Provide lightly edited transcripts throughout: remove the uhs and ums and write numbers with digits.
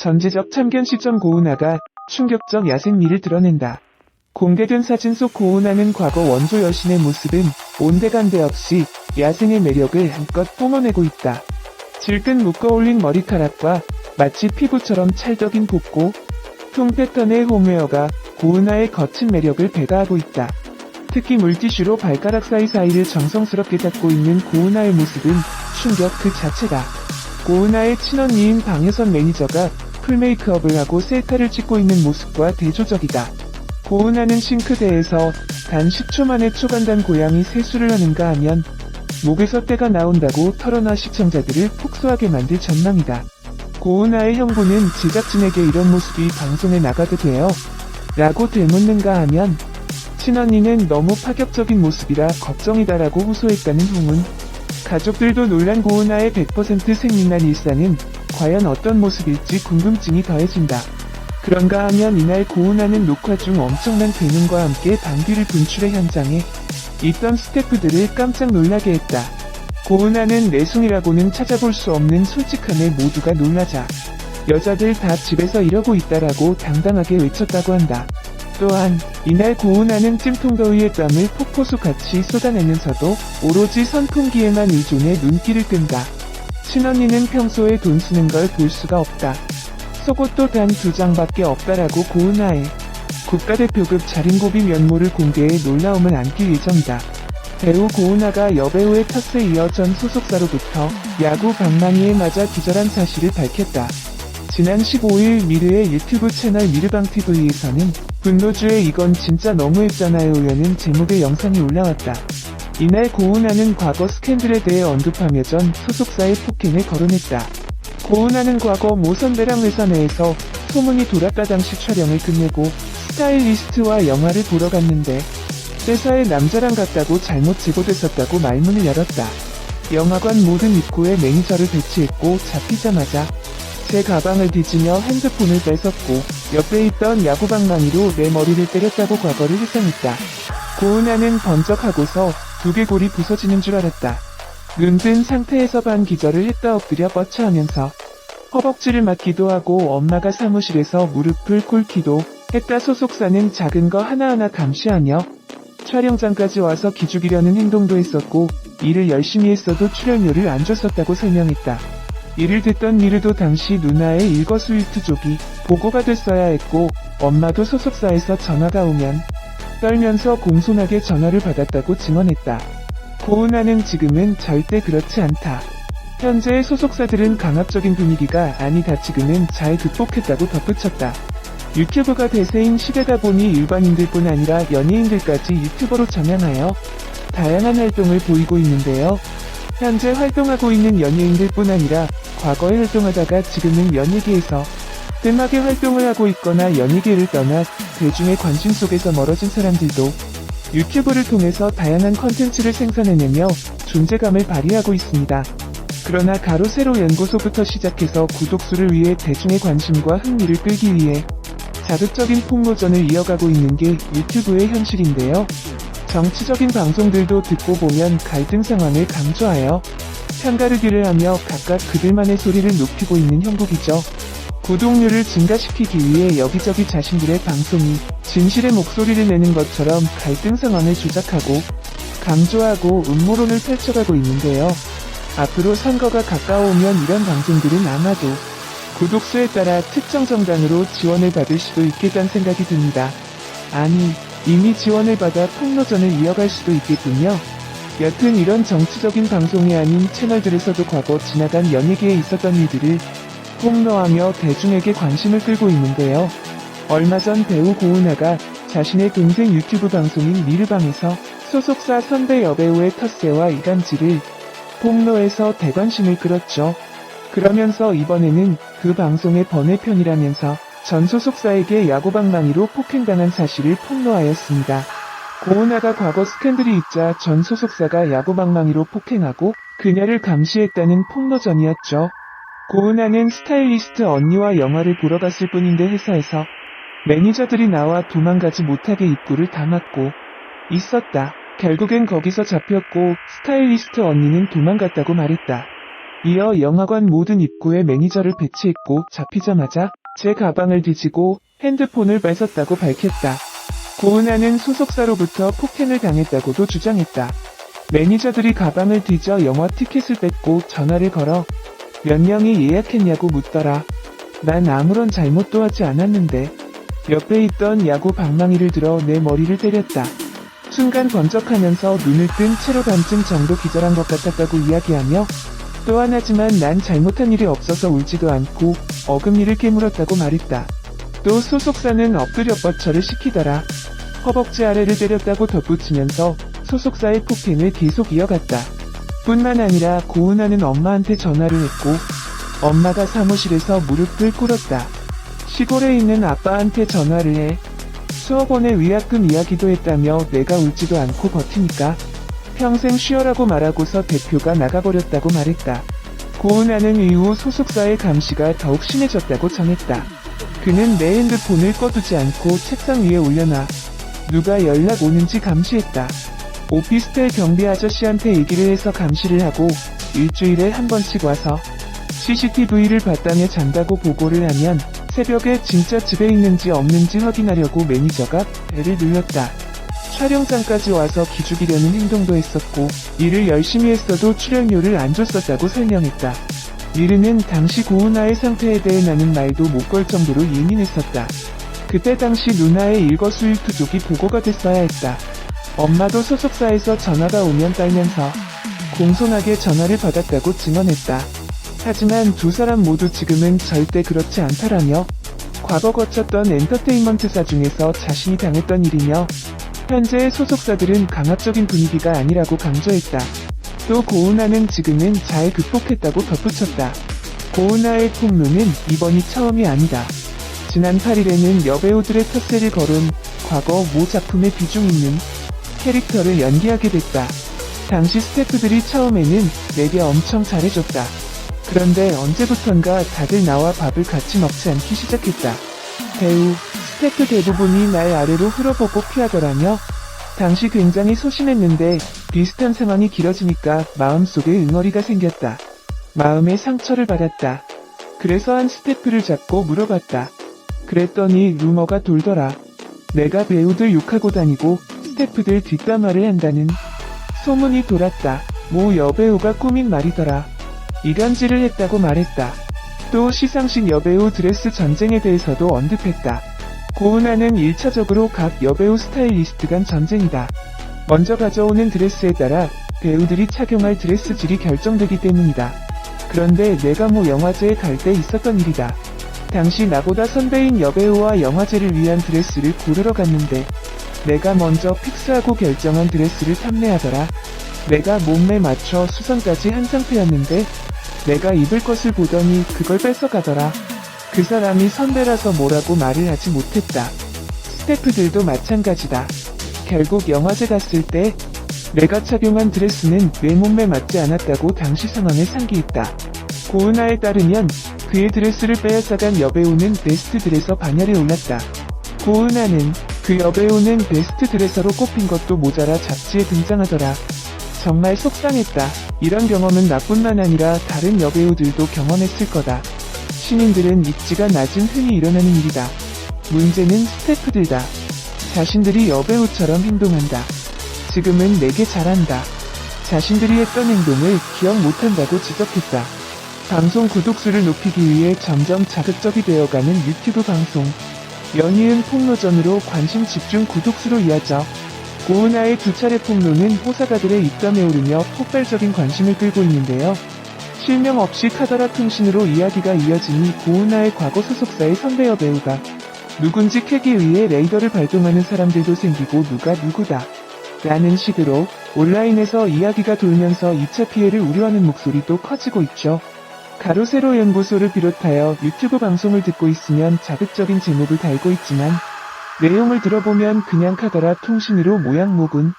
전제적 참견 시점 고은아가 충격적 야생미를 드러낸다. 공개된 사진 속 고은아는 과거 원조 여신의 모습은 온데간데 없이 야생의 매력을 한껏 뿜어내고 있다. 질끈 묶어올린 머리카락과 마치 피부처럼 찰떡인 복고, 통 패턴의 홈웨어가 고은아의 거친 매력을 배가하고 있다. 특히 물티슈로 발가락 사이사이를 정성스럽게 닦고 있는 고은아의 모습은 충격 그 자체다. 고은아의 친언니인 방혜선 매니저가 풀메이크업을 하고 셀카를 찍고 있는 모습과 대조적이다. 고은아는 싱크대에서 단 10초 만에 초간단 고양이 세수를 하는가 하면 목에서 때가 나온다고 털어놔 시청자들을 폭소하게 만들 전망이다. 고은아의 형부는 제작진에게 이런 모습이 방송에 나가도 돼요? 라고 되묻는가 하면 친언니는 너무 파격적인 모습이라 걱정이다라고 호소했다는 후문. 가족들도 놀란 고은아의 100% 생민난 일상은 과연 어떤 모습일지 궁금증이 더해진다. 그런가 하면 이날 고은아는 녹화 중 엄청난 대문과 함께 방귀를 분출해 현장에 있던 스태프들을 깜짝 놀라게 했다. 고은아는 내숭이라고는 찾아볼 수 없는 솔직함에 모두가 놀라자 여자들 다 집에서 이러고 있다라고 당당하게 외쳤다고 한다. 또한 이날 고은아는 찜통더위의 땀을 폭포수같이 쏟아내면서도 오로지 선풍기에만 의존해 눈길을 끈다. 친언니는 평소에 돈 쓰는 걸 볼 수가 없다. 속옷도 단 2장밖에 없다라고 고은아의 국가대표급 자린고비 면모를 공개해 놀라움을 안길 예정이다. 배우 고은아가 여배우의 탓에 이어 전 소속사로부터 야구 방망이에 맞아 기절한 사실을 밝혔다. 지난 15일 미르의 유튜브 채널 미르방TV에서는 분노주의 이건 진짜 너무했잖아요 라는 제목의 영상이 올라왔다. 이날 고은아는 과거 스캔들에 대해 언급하며 전 소속사의 폭행을 거론했다. 고은아는 과거 모 선배랑 회사 내에서 소문이 돌았다 당시 촬영을 끝내고 스타일리스트와 영화를 보러 갔는데 회사에 남자랑 갔다고 잘못 제보됐었다고 말문을 열었다. 영화관 모든 입구에 매니저를 배치했고 잡히자마자 제 가방을 뒤지며 핸드폰을 뺏었고 옆에 있던 야구방망이로 내 머리를 때렸다고 과거를 회상했다. 고은아는 번쩍하고서 두개골이 부서지는 줄 알았다. 눈 뜬 상태에서 반기절을 했다 엎드려 뻗쳐하면서 허벅지를 맞기도 하고 엄마가 사무실에서 무릎을 꿇기도 했다. 소속사는 작은 거 하나하나 감시하며 촬영장까지 와서 기죽이려는 행동도 했었고 일을 열심히 했어도 출연료를 안 줬었다고 설명했다. 이를 듣던 미르도 당시 누나의 일거수일투족이 보고가 됐어야 했고 엄마도 소속사에서 전화가 오면 떨면서 공손하게 전화를 받았다고 증언했다. 고은아는 지금은 절대 그렇지 않다. 현재의 소속사들은 강압적인 분위기가 아니다. 지금은 잘 극복했다고 덧붙였다. 유튜브가 대세인 시대다 보니 일반인들뿐 아니라 연예인들까지 유튜버로 전향하여 다양한 활동을 보이고 있는데요. 현재 활동하고 있는 연예인들뿐 아니라 과거에 활동하다가 지금은 연예계에서 뜸하게 활동을 하고 있거나 연예계를 떠나 대중의 관심 속에서 멀어진 사람들도 유튜브를 통해서 다양한 컨텐츠를 생산해내며 존재감을 발휘하고 있습니다. 그러나 가로 세로 연구소부터 시작해서 구독수를 위해 대중의 관심과 흥미를 끌기 위해 자극적인 폭로전을 이어가고 있는 게 유튜브의 현실인데요. 정치적인 방송들도 듣고 보면 갈등 상황을 강조하여 편가르기를 하며 각각 그들만의 소리를 높이고 있는 형국이죠. 구독률을 증가시키기 위해 여기저기 자신들의 방송이 진실의 목소리를 내는 것처럼 갈등 상황을 조작하고 강조하고 음모론을 펼쳐가고 있는데요. 앞으로 선거가 가까워오면 이런 방송들은 아마도 구독수에 따라 특정 정당으로 지원을 받을 수도 있겠다는 생각이 듭니다. 아니, 이미 지원을 받아 폭로전을 이어갈 수도 있겠군요. 여튼 이런 정치적인 방송이 아닌 채널들에서도 과거 지나간 연예계에 있었던 일들을 폭로하며 대중에게 관심을 끌고 있는데요. 얼마 전 배우 고은아가 자신의 동생 유튜브 방송인 미르방에서 소속사 선배 여배우의 텃세와 이간질을 폭로해서 대관심을 끌었죠. 그러면서 이번에는 그 방송의 번외편이라면서 전 소속사에게 야구방망이로 폭행당한 사실을 폭로하였습니다. 고은아가 과거 스캔들이 있자 전 소속사가 야구방망이로 폭행하고 그녀를 감시했다는 폭로전이었죠. 고은아는 스타일리스트 언니와 영화를 보러 갔을 뿐인데 회사에서 매니저들이 나와 도망가지 못하게 입구를 다 막고 있었다. 결국엔 거기서 잡혔고 스타일리스트 언니는 도망갔다고 말했다. 이어 영화관 모든 입구에 매니저를 배치했고 잡히자마자 제 가방을 뒤지고 핸드폰을 뺏었다고 밝혔다. 고은아는 소속사로부터 폭행을 당했다고도 주장했다. 매니저들이 가방을 뒤져 영화 티켓을 뺏고 전화를 걸어 몇 명이 예약했냐고 묻더라. 난 아무런 잘못도 하지 않았는데. 옆에 있던 야구 방망이를 들어 내 머리를 때렸다. 순간 번쩍하면서 눈을 뜬 채로 반쯤 정도 기절한 것 같았다고 이야기하며 또한 하지만 난 잘못한 일이 없어서 울지도 않고 어금니를 깨물었다고 말했다. 또 소속사는 엎드려 뻗쳐를 시키더라. 허벅지 아래를 때렸다고 덧붙이면서 소속사의 폭행을 계속 이어갔다. 뿐만 아니라 고은아는 엄마한테 전화를 했고 엄마가 사무실에서 무릎을 꿇었다. 시골에 있는 아빠한테 전화를 해 수억원의 위약금 이야기도 했다며 내가 울지도 않고 버티니까 평생 쉬어라고 말하고서 대표가 나가버렸다고 말했다. 고은아는 이후 소속사의 감시가 더욱 심해졌다고 전했다. 그는 내 핸드폰을 꺼두지 않고 책상 위에 올려놔 누가 연락 오는지 감시했다. 오피스텔 경비 아저씨한테 얘기를 해서 감시를 하고 일주일에 한 번씩 와서 CCTV를 봤다며 잔다고 보고를 하면 새벽에 진짜 집에 있는지 없는지 확인하려고 매니저가 배를 눌렀다. 촬영장까지 와서 기죽이려는 행동도 했었고 일을 열심히 했어도 출연료를 안 줬었다고 설명했다. 미르는 당시 고은아의 상태에 대해 나는 말도 못 걸 정도로 예민했었다. 그때 당시 누나의 일거수일투족이 보고가 됐어야 했다. 엄마도 소속사에서 전화가 오면 떨면서 공손하게 전화를 받았다고 증언했다. 하지만 두 사람 모두 지금은 절대 그렇지 않다라며 과거 거쳤던 엔터테인먼트사 중에서 자신이 당했던 일이며 현재의 소속사들은 강압적인 분위기가 아니라고 강조했다. 또 고은아는 지금은 잘 극복했다고 덧붙였다. 고은아의 폭로는 이번이 처음이 아니다. 지난 8일에는 여배우들의 텃세를 거론 과거 모 작품에 비중 있는 캐릭터를 연기하게 됐다. 당시 스태프들이 처음에는 내게 엄청 잘해줬다. 그런데 언제부턴가 다들 나와 밥을 같이 먹지 않기 시작했다. 배우, 스태프 대부분이 날 아래로 흘러보고 피하더라며 당시 굉장히 소심했는데 비슷한 상황이 길어지니까 마음속에 응어리가 생겼다. 마음에 상처를 받았다. 그래서 한 스태프를 잡고 물어봤다. 그랬더니 루머가 돌더라. 내가 배우들 욕하고 다니고 스태프들 뒷담화를 한다는 소문이 돌았다. 모 여배우가 꾸민 말이더라. 이간질을 했다고 말했다. 또 시상식 여배우 드레스 전쟁에 대해서도 언급했다. 고은아는 1차적으로 각 여배우 스타일리스트 간 전쟁이다. 먼저 가져오는 드레스에 따라 배우들이 착용할 드레스 질이 결정되기 때문이다. 그런데 내가 모 영화제에 갈 때 있었던 일이다. 당시 나보다 선배인 여배우와 영화제를 위한 드레스를 고르러 갔는데 내가 먼저 픽스하고 결정한 드레스를 탐내하더라. 내가 몸매 맞춰 수선까지 한 상태였는데 내가 입을 것을 보더니 그걸 뺏어가더라. 그 사람이 선배라서 뭐라고 말을 하지 못했다. 스태프들도 마찬가지다. 결국 영화제 갔을 때 내가 착용한 드레스는 내 몸매 맞지 않았다고 당시 상황을 상기했다. 고은아에 따르면 그의 드레스를 빼앗아간 여배우는 베스트 드레서 반열에 올랐다. 고은아는 그 여배우는 베스트 드레서로 꼽힌 것도 모자라 잡지에 등장하더라. 정말 속상했다. 이런 경험은 나뿐만 아니라 다른 여배우들도 경험했을 거다. 신인들은 입지가 낮은 흔히 일어나는 일이다. 문제는 스태프들다. 자신들이 여배우처럼 행동한다. 지금은 내게 잘한다. 자신들이 했던 행동을 기억 못한다고 지적했다. 방송 구독수를 높이기 위해 점점 자극적이 되어가는 유튜브 방송. 연이은 폭로전으로 관심 집중 구독수로 이어져 고은아의 두 차례 폭로는 호사가들의 입담에 오르며 폭발적인 관심을 끌고 있는데요. 실명 없이 카더라 통신으로 이야기가 이어지니 고은아의 과거 소속사의 선배 여배우가 누군지 캐기 위해 레이더를 발동하는 사람들도 생기고 누가 누구다 라는 식으로 온라인에서 이야기가 돌면서 2차 피해를 우려하는 목소리도 커지고 있죠. 가로세로 연구소를 비롯하여 유튜브 방송을 듣고 있으면 자극적인 제목을 달고 있지만 내용을 들어보면 그냥 카더라 통신으로 모양목은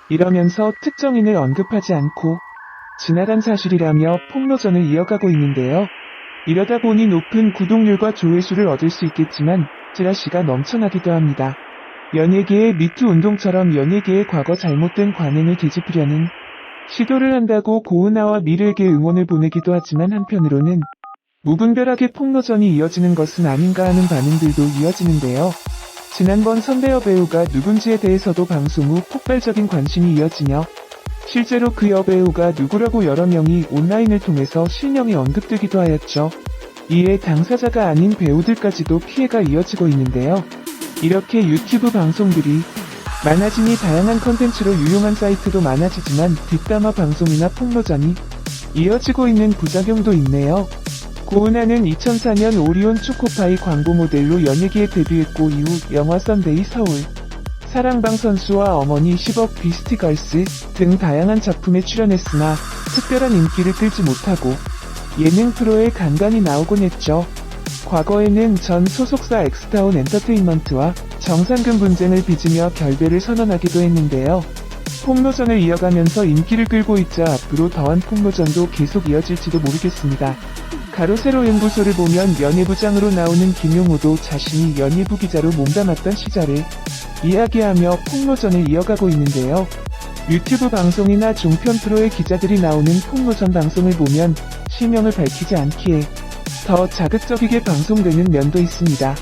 이러면서 특정인을 언급하지 않고 지나간 사실이라며 폭로전을 이어가고 있는데요. 이러다 보니 높은 구독률과 조회수를 얻을 수 있겠지만 찌라시가 넘쳐나기도 합니다. 연예계의 미투 운동처럼 연예계의 과거 잘못된 관행을 되짚으려는 시도를 한다고 고은아와 미르에게 응원을 보내기도 하지만 한편으로는 무분별하게 폭로전이 이어지는 것은 아닌가 하는 반응들도 이어지는데요. 지난번 선배 여배우가 누군지에 대해서도 방송 후 폭발적인 관심이 이어지며 실제로 그 여배우가 누구라고 여러 명이 온라인을 통해서 실명이 언급되기도 하였죠. 이에 당사자가 아닌 배우들까지도 피해가 이어지고 있는데요. 이렇게 유튜브 방송들이 많아지니 다양한 컨텐츠로 유용한 사이트도 많아지지만 뒷담화 방송이나 폭로전이 이어지고 있는 부작용도 있네요. 고은아는 2004년 오리온 초코파이 광고 모델로 연예계에 데뷔했고 이후 영화 썬데이 서울, 사랑방 선수와 어머니 10억 비스티걸스 등 다양한 작품에 출연했으나 특별한 인기를 끌지 못하고 예능 프로에 간간히 나오곤 했죠. 과거에는 전 소속사 엑스타운 엔터테인먼트와 정상금 분쟁을 빚으며 결별을 선언하기도 했는데요. 폭로전을 이어가면서 인기를 끌고 있자 앞으로 더한 폭로전도 계속 이어질지도 모르겠습니다. 가로세로 연구소를 보면 연예부장으로 나오는 김용호도 자신이 연예부 기자로 몸담았던 시절을 이야기하며 폭로전을 이어가고 있는데요. 유튜브 방송이나 종편 프로의 기자들이 나오는 폭로전 방송을 보면 실명을 밝히지 않기에 더 자극적이게 방송되는 면도 있습니다.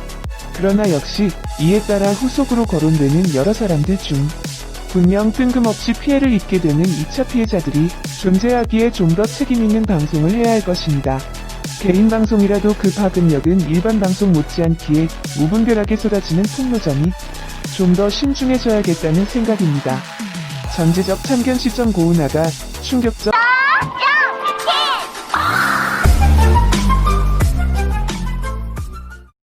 그러나 역시 이에 따라 후속으로 거론되는 여러 사람들 중 분명 뜬금없이 피해를 입게 되는 2차 피해자들이 존재하기에 좀 더 책임있는 방송을 해야 할 것입니다. 개인 방송이라도 그 파급력은 일반 방송 못지않기에 무분별하게 쏟아지는 폭로전이 좀 더 신중해져야겠다는 생각입니다. 전제적 참견 시점 고은아가 충격적